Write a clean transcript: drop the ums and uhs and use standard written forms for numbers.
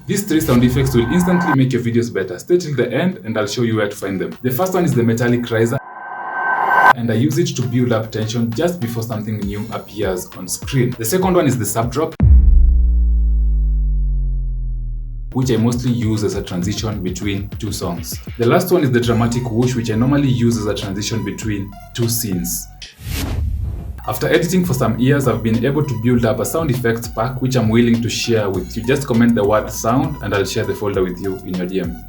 These 3 sound effects will instantly make your videos better. Stay till the end and I'll show you where to find them. The first one is the metallic riser, and I use it to build up tension just before something new appears on screen. The second one is the sub drop, which I mostly use as a transition between 2 songs. The last one is the dramatic whoosh, which I normally use as a transition between 2 scenes. After editing for some years, I've been able to build up a sound effects pack which I'm willing to share with you. Just comment the word sound and I'll share the folder with you in your DM.